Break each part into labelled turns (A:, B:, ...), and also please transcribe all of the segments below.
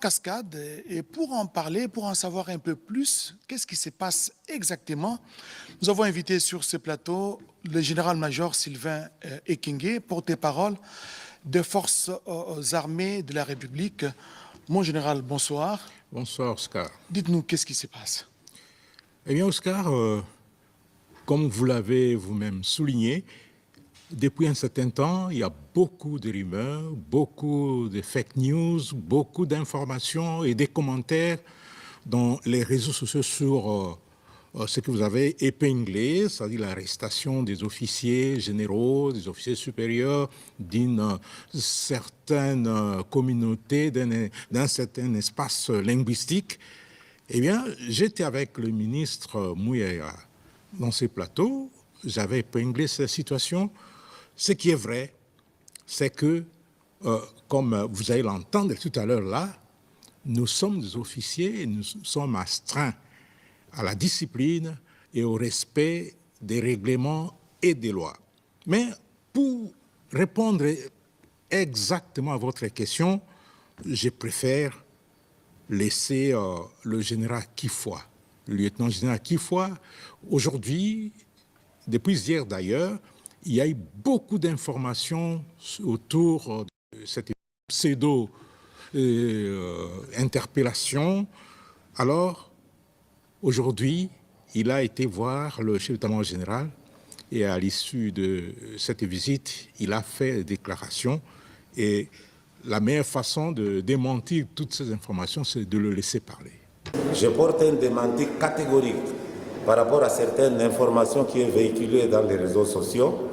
A: Cascade. Et pour en parler, pour en savoir un peu plus, qu'est-ce qui se passe exactement, nous avons invité sur ce plateau le général-major Sylvain Ekenge, porte-parole des forces armées de la République. Mon général, bonsoir.
B: Bonsoir, Oscar.
A: Dites-nous, qu'est-ce qui se passe?
B: Eh bien, Oscar, comme vous l'avez vous-même souligné, depuis un certain temps, il y a beaucoup de rumeurs, beaucoup de fake news, beaucoup d'informations et des commentaires dans les réseaux sociaux sur ce que vous avez épinglé, c'est-à-dire l'arrestation des officiers généraux, des officiers supérieurs d'une certaine communauté, d'un certain espace linguistique. Eh bien, j'étais avec le ministre Mouyaya dans ces plateaux, j'avais épinglé cette situation. Ce qui est vrai, c'est que, comme vous allez l'entendre tout à l'heure là, nous sommes des officiers et nous sommes astreints à la discipline et au respect des règlements et des lois. Mais pour répondre exactement à votre question, je préfère laisser le général Kifwa, le lieutenant-général Kifwa. Aujourd'hui, depuis hier d'ailleurs, il y a eu beaucoup d'informations autour de cette pseudo-interpellation. Alors, aujourd'hui, il a été voir le chef d'état-major général et à l'issue de cette visite, il a fait des déclarations. Et la meilleure façon de démentir toutes ces informations, c'est de le laisser parler.
C: Je porte un démenti catégorique par rapport à certaines informations qui sont véhiculées dans les réseaux sociaux.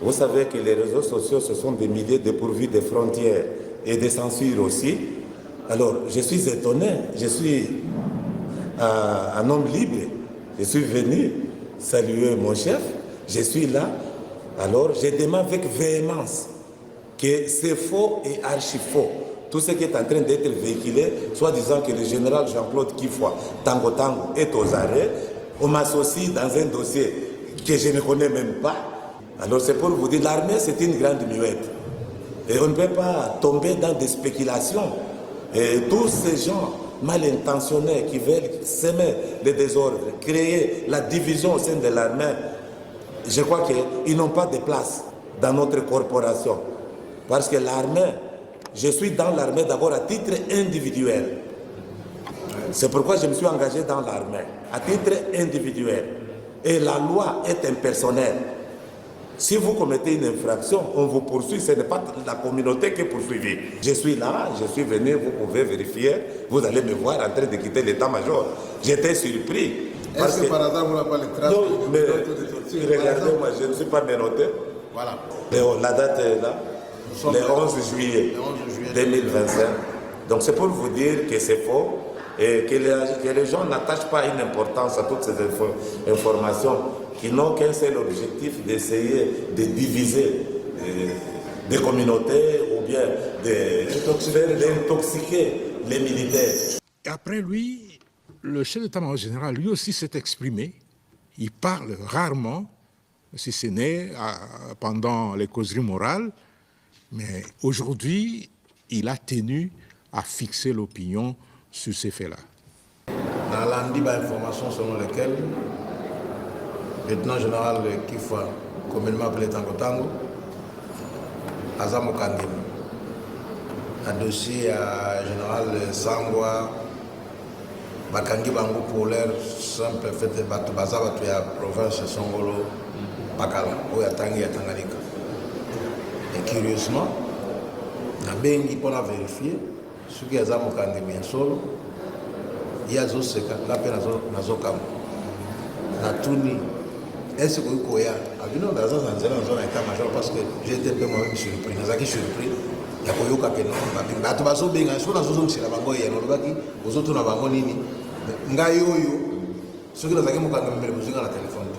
C: Vous savez que les réseaux sociaux, ce sont des milliers dépourvus de frontières et de censure aussi. Alors, je suis étonné, je suis un homme libre. Je suis venu saluer mon chef, je suis là. Alors, je demande avec véhémence que c'est faux et archi-faux. Tout ce qui est en train d'être véhiculé, soit disant que le général Jean-Claude Kifwa, Tango Tango, est aux arrêts. On m'associe dans un dossier que je ne connais même pas. Alors c'est pour vous dire, l'armée c'est une grande muette. Et on ne peut pas tomber dans des spéculations. Et tous ces gens mal intentionnés qui veulent semer le désordre, créer la division au sein de l'armée, je crois qu'ils n'ont pas de place dans notre corporation. Parce que l'armée, je suis dans l'armée d'abord à titre individuel. C'est pourquoi je me suis engagé dans l'armée, à titre individuel. Et la loi est impersonnelle. Si vous commettez une infraction, on vous poursuit, ce n'est pas la communauté qui est poursuivie. Je suis là, je suis venu, vous pouvez vérifier, vous allez me voir en train de quitter l'état-major. J'étais surpris.
D: Est-ce que par hasard vous n'avez pas les traces?
C: Non, mais regardez-moi, je ne suis pas menotté.
D: Voilà.
C: La date est là, le 11 juillet 2025. Donc c'est pour vous dire que c'est faux et que les gens n'attachent pas une importance à toutes ces informations qui n'ont qu'un seul objectif d'essayer de diviser des communautés ou bien d'intoxiquer les militaires.
B: Et après lui, le chef d'état-major général, lui aussi s'est exprimé. Il parle rarement, si ce n'est pendant les causeries morales, mais aujourd'hui, il a tenu à fixer l'opinion sur ces faits-là.
D: Dans l'andi d'informations selon lesquelles le lieutenant général Kifwa, communément appelé Tango Tango, Azamo Kangin, un dossier à général Sangwa, Bakangi Bango pour l'air simple fait de Baza la province Songolo, Bakala, où il y a Tangi et Tanganyika. Et curieusement, na bengi pour la vérifier, ce qui est Azamo Kangin bien solo, il y a Zoseka, la peine Nazokam, Natuni. Est-ce que vous avez vu dans un état-major parce que j'étais un peu moi-même surpris. Nous avons surpris. Il y a Koyoka qui est non. Il y a des gens qui sont dans une situation où il y a des gens qui sont dans une situation ceux qui ont été dans la téléphone.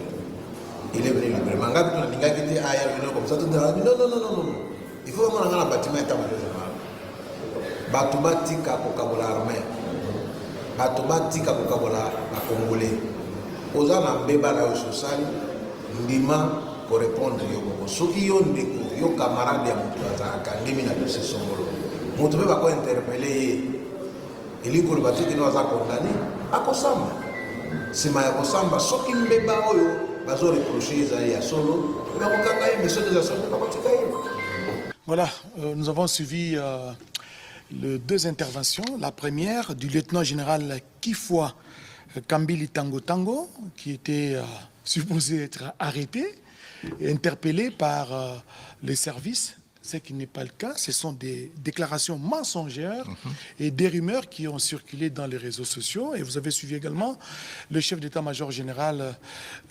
D: Il est venu librement. Il a quitté ailleurs comme ça. Non. Il faut vraiment aller dans le bâtiment état-major général. Batubatika Kokabola armée. Batubatika Kokabola congolais. Aux gens qui ont été social, ndima pour répondre à ceux qui ont des camarades qui ont été interpellés. elingo loba te kino aza condamné akosamba nsima ya kosamba soki mbeba oyo bazoreproche ezali ya solo bakokanga ye mais soki eza solo bakotika ye.
A: Voilà, nous avons suivi les deux interventions. La première du lieutenant-général Kifwa Kambili Tango Tango, qui était supposé être arrêté et interpellé par les services, ce qui n'est pas le cas. Ce sont des déclarations mensongères et des rumeurs qui ont circulé dans les réseaux sociaux. Et vous avez suivi également le chef d'état-major général,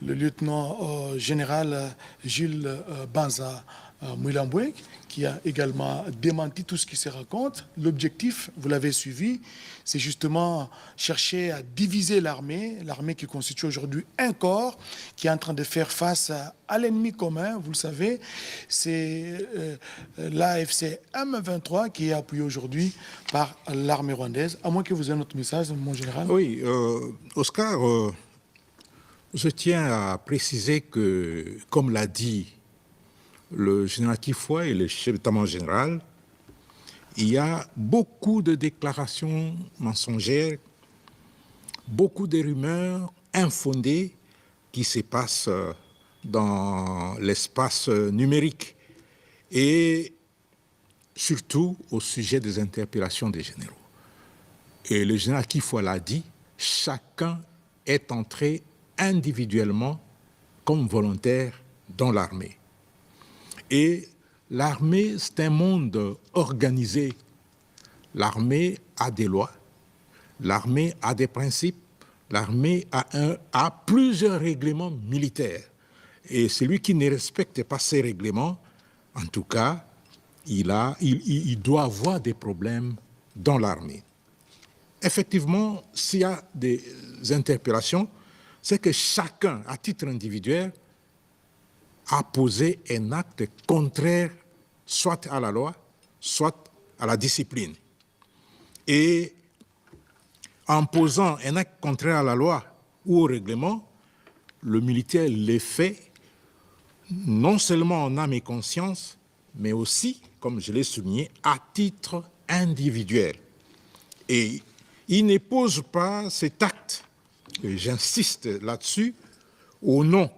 A: le lieutenant-général Jules Banza Mouilamboué, qui a également démenti tout ce qui se raconte. L'objectif, vous l'avez suivi, c'est justement chercher à diviser l'armée qui constitue aujourd'hui un corps qui est en train de faire face à l'ennemi commun. Vous le savez, c'est l'AFC M23 qui est appuyé aujourd'hui par l'armée rwandaise. À moins que vous ayez un autre message, mon général.
B: Oui, Oscar, je tiens à préciser que, comme l'a dit le général Kifwa et le chef d'état-major général, il y a beaucoup de déclarations mensongères, beaucoup de rumeurs infondées qui se passent dans l'espace numérique et surtout au sujet des interpellations des généraux. Et le général Kifwa l'a dit, chacun est entré individuellement comme volontaire dans l'armée. Et l'armée, c'est un monde organisé. L'armée a des lois, l'armée a des principes, l'armée a plusieurs règlements militaires. Et celui qui ne respecte pas ces règlements, en tout cas, il doit avoir des problèmes dans l'armée. Effectivement, s'il y a des interpellations, c'est que chacun, à titre individuel, a posé un acte contraire soit à la loi, soit à la discipline. Et en posant un acte contraire à la loi ou au règlement, le militaire le fait non seulement en âme et conscience, mais aussi, comme je l'ai souligné, à titre individuel. Et il ne pose pas cet acte, et j'insiste là-dessus, au nom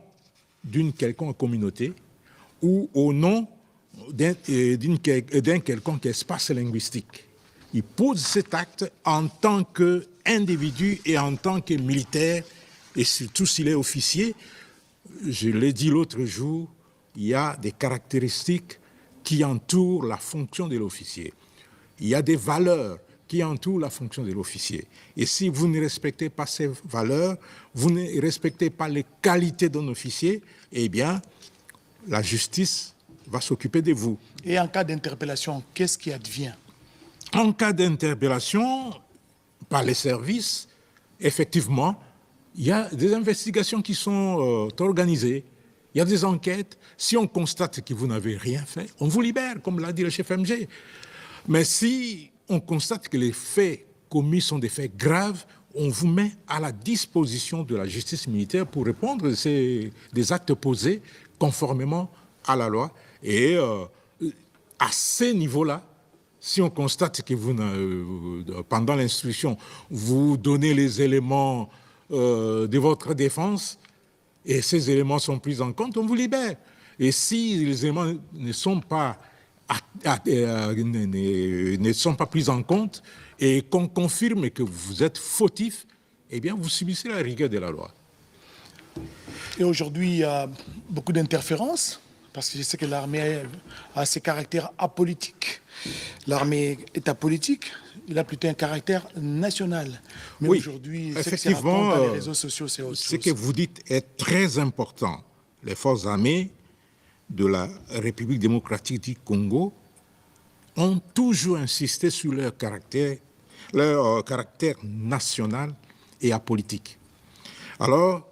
B: d'une quelconque communauté ou au nom d'un quelconque espace linguistique. Il pose cet acte en tant qu'individu et en tant que militaire, et surtout s'il est officier. Je l'ai dit l'autre jour, il y a des caractéristiques qui entourent la fonction de l'officier. Il y a des valeurs qui entourent la fonction de l'officier. Et si vous ne respectez pas ces valeurs, vous ne respectez pas les qualités d'un officier, eh bien, la justice va s'occuper de vous.
A: Et en cas d'interpellation, qu'est-ce qui advient?
B: En cas d'interpellation par les services, effectivement, il y a des investigations qui sont organisées. Il y a des enquêtes. Si on constate que vous n'avez rien fait, on vous libère, comme l'a dit le chef MG. Mais si on constate que les faits commis sont des faits graves, on vous met à la disposition de la justice militaire pour répondre des actes posés conformément à la loi. Et à ce niveau-là, si on constate que pendant l'instruction, vous donnez les éléments de votre défense et ces éléments sont pris en compte, on vous libère. Et si les éléments ne sont pas pris en compte et qu'on confirme que vous êtes fautif, eh bien, vous subissez la rigueur de la loi.
A: Et aujourd'hui, il y a beaucoup d'interférences, parce que je sais que l'armée a ses caractères apolitiques. L'armée est apolitique, il a plutôt un caractère national. Mais
B: oui,
A: aujourd'hui,
B: effectivement,
A: dans les réseaux sociaux, c'est autre chose.
B: Ce que vous dites est très important. Les forces armées de la République démocratique du Congo ont toujours insisté sur leur caractère national et apolitique. Alors,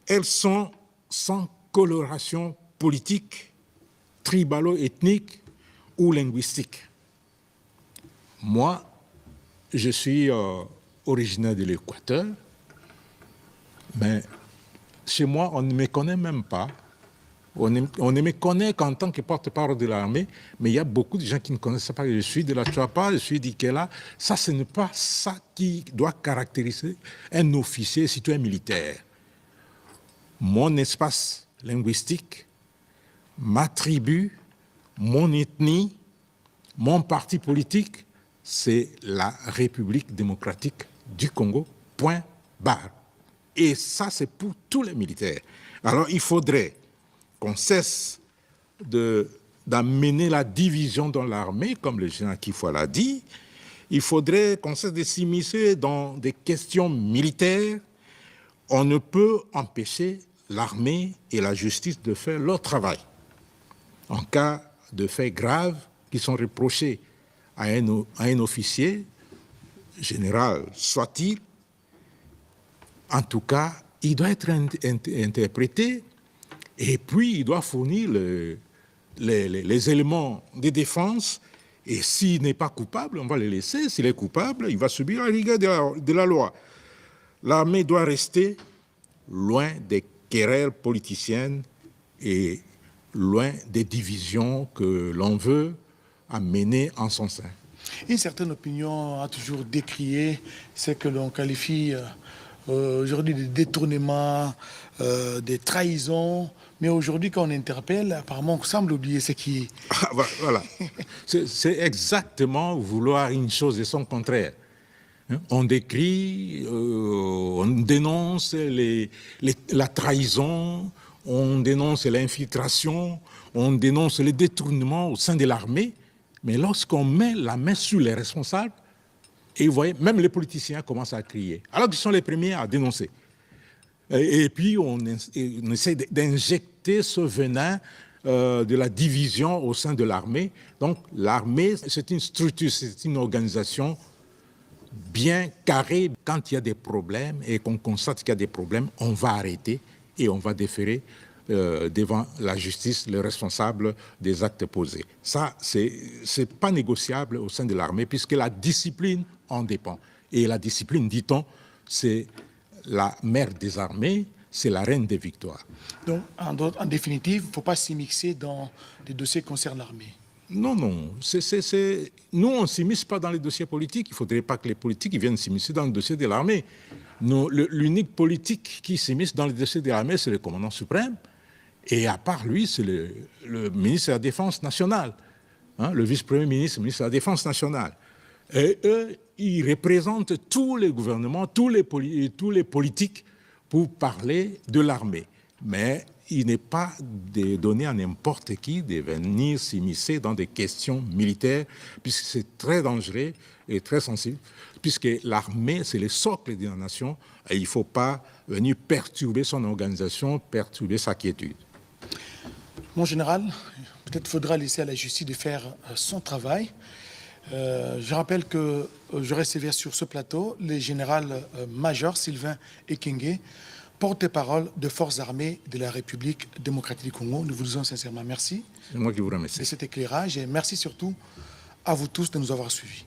B: elles sont sans coloration politique, tribalo-ethnique ou linguistique. Moi, je suis originaire de l'Équateur, mais chez moi, on ne me connaît même pas On ne me connaît qu'en tant que porte-parole de l'armée, mais il y a beaucoup de gens qui ne connaissent pas que je suis de la Chouapa, je suis d'Ikela. Ça, ce n'est pas ça qui doit caractériser un officier citoyen militaire. Mon espace linguistique, ma tribu, mon ethnie, mon parti politique, c'est la République démocratique du Congo, point barre. Et ça, c'est pour tous les militaires. Alors, il faudrait qu'on cesse d'amener la division dans l'armée, comme le général Kifoua l'a dit. Il faudrait qu'on cesse de s'immiscer dans des questions militaires. On ne peut empêcher l'armée et la justice de faire leur travail. En cas de faits graves qui sont reprochés à un officier, général soit-il, en tout cas, il doit être interprété et puis il doit fournir les éléments de défense. Et s'il n'est pas coupable, on va le laisser. S'il est coupable, il va subir la rigueur de la loi. L'armée doit rester loin des querelles politiciennes et loin des divisions que l'on veut amener en son sein.
A: Une certaine opinion a toujours décrié ce que l'on qualifie aujourd'hui de détournement, des trahisons. Mais aujourd'hui, quand on interpelle, apparemment, on semble oublier ce qui...
B: Ah, voilà. C'est exactement vouloir une chose et son contraire. On décrit, on dénonce la trahison, on dénonce l'infiltration, on dénonce les détournements au sein de l'armée. Mais lorsqu'on met la main sur les responsables, et vous voyez, même les politiciens commencent à crier, alors qu'ils sont les premiers à dénoncer. Et puis, on essaie d'injecter ce venin de la division au sein de l'armée. Donc, l'armée, c'est une structure, c'est une organisation bien carrée. Quand il y a des problèmes et qu'on constate qu'il y a des problèmes, on va arrêter et on va déférer devant la justice les responsables des actes posés. Ça, c'est pas négociable au sein de l'armée puisque la discipline en dépend. Et la discipline, dit-on, c'est la mère des armées, c'est la reine des victoires.
A: Donc, en définitive, il ne faut pas s'immiscer dans les dossiers qui concernent l'armée.
B: Non. Nous, on ne s'immisce pas dans les dossiers politiques. Il ne faudrait pas que les politiques viennent s'immiscer dans le dossier de l'armée. L'unique politique qui s'immisce dans les dossiers de l'armée, c'est le commandant suprême. Et à part lui, c'est le ministre de la Défense nationale, le vice-premier ministre, ministre de la Défense nationale. Et eux, ils représentent tous les gouvernements, tous les politiques pour parler de l'armée. Mais il n'est pas donné à n'importe qui de venir s'immiscer dans des questions militaires, puisque c'est très dangereux et très sensible, puisque l'armée, c'est le socle de la nation, et il ne faut pas venir perturber son organisation, perturber sa quiétude.
A: Mon général, peut-être faudra laisser à la justice de faire son travail. Je rappelle que je recevais sur ce plateau le général-major Sylvain Ekenge, porte-parole de forces armées de la République démocratique du Congo. Nous vous disons sincèrement merci.
B: C'est moi qui vous remercie.
A: De cet éclairage et merci surtout à vous tous de nous avoir suivis.